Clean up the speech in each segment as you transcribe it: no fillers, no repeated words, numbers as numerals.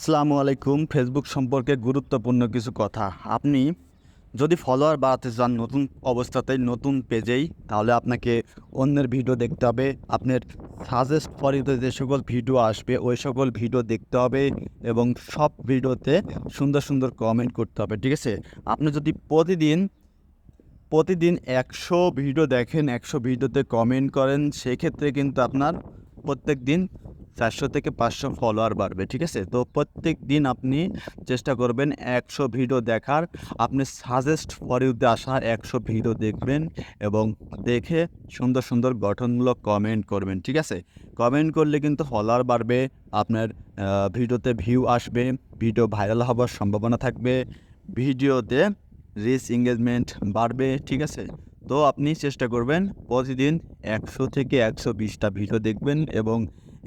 আসসালামু আলাইকুম। ফেসবুক সম্পর্কে গুরুত্বপূর্ণ কিছু কথা। আপনি যদি ফলোয়ার বাড়াতে চান নতুন অবস্থাতেই, নতুন পেজেই, তাহলে আপনাকে অন্যের ভিডিও দেখতে হবে। আপনার সাজেস্ট ফর ইউতে যে সকল ভিডিও আসবে ওই সকল ভিডিও দেখতে হবে এবং সব ভিডিওতে সুন্দর সুন্দর কমেন্ট করতে হবে, ঠিক আছে? আপনি যদি প্রতিদিন ১০০ ভিডিও দেখেন, ১০০ ভিডিওতে কমেন্ট করেন, সেক্ষেত্রে কিন্তু আপনার প্রত্যেক দিন ৪০০ থেকে ৫০০ ফলোয়ার বাড়বে, ঠিক আছে? তো প্রত্যেক দিন আপনি চেষ্টা করবেন ১০০ ভিডিও দেখার। আপনি সাজেস্ট ফর ইউতে আসা ১০০ ভিডিও দেখবেন এবং দেখে সুন্দর সুন্দর গঠনমূলক কমেন্ট করবেন, ঠিক আছে? কমেন্ট করলে কিন্তু ফলোয়ার বাড়বে, আপনার ভিডিওতে ভিউ আসবে, ভিডিও ভাইরাল হওয়ার সম্ভাবনা থাকবে, ভিডিওতে রিচ এঙ্গেজমেন্ট বাড়বে, ঠিক আছে? তো আপনি চেষ্টা করবেন প্রতিদিন ১০০ থেকে ১২০টা ভিডিও দেখবেন এবং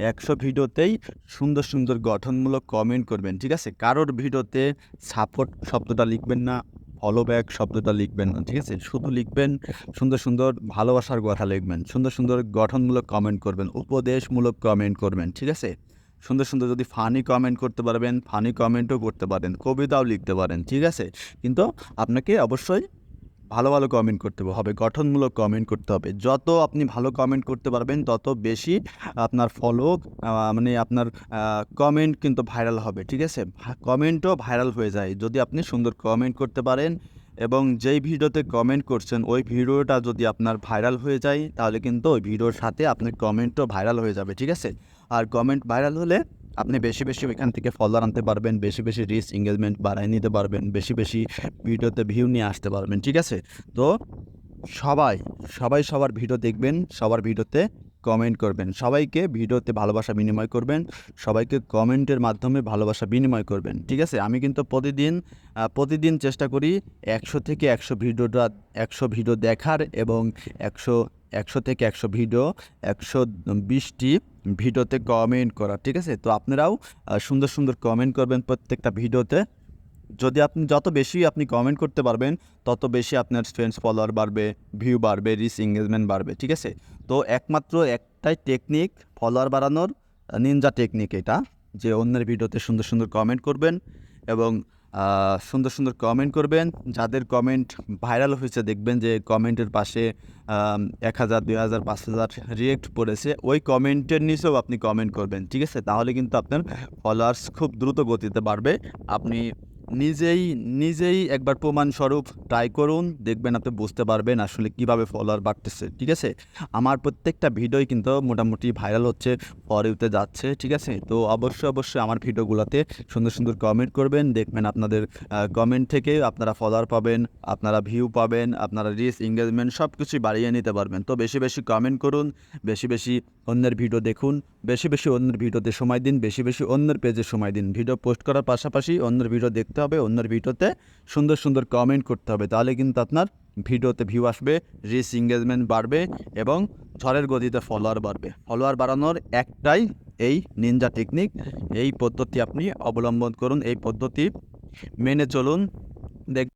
১০০ ভিডিওতেই সুন্দর সুন্দর গঠনমূলক কমেন্ট করবেন, ঠিক আছে? কারোর ভিডিওতে সাপোর্ট শব্দটা লিখবেন না, ফলো ব্যাক শব্দটা লিখবেন না, ঠিক আছে? শুধু লিখবেন সুন্দর সুন্দর ভালোবাসার কথা লিখবেন, সুন্দর সুন্দর গঠনমূলক কমেন্ট করবেন, উপদেশমূলক কমেন্ট করবেন, ঠিক আছে? সুন্দর সুন্দর যদি ফানি কমেন্ট করতে পারবেন, ফানি কমেন্টও করতে পারেন, কবিতাও লিখতে পারেন, ঠিক আছে? কিন্তু আপনাকে অবশ্যই ভালো ভালো কমেন্ট করতে হবে, গঠনমূলক কমেন্ট করতে হবে। যত আপনি ভালো কমেন্ট করতে পারবেন তত বেশি আপনার ফলো মানে আপনার কমেন্ট কিন্তু ভাইরাল হবে, ঠিক আছে? কমেন্টও ভাইরাল হয়ে যায় যদি আপনি সুন্দর কমেন্ট করতে পারেন এবং যেই ভিডিওতে কমেন্ট করছেন ওই ভিডিওটা যদি আপনার ভাইরাল হয়ে যায় তাহলে কিন্তু ওই ভিডিওর সাথে আপনার কমেন্টও ভাইরাল হয়ে যাবে, ঠিক আছে? আর কমেন্ট ভাইরাল হলে আপনি বেশি বেশি ওইখান থেকে ফলোয়ার আনতে পারবেন, বেশি বেশি রিচ এঙ্গেজমেন্ট বাড়ায় নিতে পারবেন, বেশি বেশি ভিডিওতে ভিউ নিয়ে আসতে পারবেন, ঠিক আছে? তো সবাই সবার ভিডিও দেখবেন, সবার ভিডিওতে কমেন্ট করবেন, সবাইকে ভিডিওতে ভালোবাসা বিনিময় করবেন, সবাইকে কমেন্টের মাধ্যমে ভালোবাসা বিনিময় করবেন, ঠিক আছে? আমি কিন্তু প্রতিদিন চেষ্টা করি ১০০ থেকে ১০০ ভিডিও দেখার এবং ১০০ থেকে ১০০ ভিডিও ১২০টি ভিডিওতে কমেন্ট করার, ঠিক আছে? তো আপনারাও সুন্দর সুন্দর কমেন্ট করবেন প্রত্যেকটা ভিডিওতে। যদি আপনি যত বেশি আপনি কমেন্ট করতে পারবেন তত বেশি আপনার ফ্রেন্ডস ফলোয়ার বাড়বে, ভিউ বাড়বে, রিচ এঙ্গেজমেন্ট বাড়বে, ঠিক আছে? তো একমাত্র একটাই টেকনিক ফলোয়ার বাড়ানোর, নিনজা টেকনিক এটা, যে অন্যের ভিডিওতে সুন্দর সুন্দর কমেন্ট করবেন এবং সুন্দর সুন্দর কমেন্ট করবেন। যাদের কমেন্ট ভাইরাল হয়েছে দেখবেন যে কমেন্টের পাশে ১,০০০, ২,০০০, ৫,০০০ রিয়েক্ট পড়েছে, ওই কমেন্টের নিচেও আপনি কমেন্ট করবেন, ঠিক আছে? তাহলে কিন্তু আপনার ফলোয়ার্স খুব দ্রুত গতিতে বাড়বে। আপনি নিজেই একবার প্রমাণস্বরূপ ট্রাই করুন, দেখবেন আপনি বুঝতে পারবেন আসলে কীভাবে ফলোয়ার বাড়তেছে, ঠিক আছে? আমার প্রত্যেকটা ভিডিওই কিন্তু মোটামুটি ভাইরাল হচ্ছে, ফর ইউতে যাচ্ছে, ঠিক আছে? তো অবশ্যই আমার ভিডিওগুলোতে সুন্দর সুন্দর কমেন্ট করবেন, দেখবেন আপনাদের কমেন্ট থেকে আপনারা ফলোয়ার পাবেন, আপনারা ভিউ পাবেন, আপনারা রিচ এঙ্গেজমেন্ট সব কিছুই বাড়িয়ে নিতে পারবেন। তো বেশি বেশি কমেন্ট করুন, বেশি বেশি অন্যের ভিডিও দেখুন, বেশি বেশি অন্যের ভিডিওতে সময় দিন, বেশি বেশি অন্যের পেজে সময় দিন। ভিডিও পোস্ট করার পাশাপাশি অন্যের ভিডিও দেখতে হবে, অন্যের ভিডিওতে সুন্দর সুন্দর কমেন্ট করতে হবে, তাহলে কিন্তু আপনার ভিডিওতে ভিউ আসবে, রিচ এঙ্গেজমেন্ট বাড়বে এবং ঝড়ের গতিতে ফলোয়ার বাড়বে। ফলোয়ার বাড়ানোর একটাই এই নিনজা টেকনিক, এই পদ্ধতি আপনি অবলম্বন করুন, এই পদ্ধতি মেনে চলুন। দেখ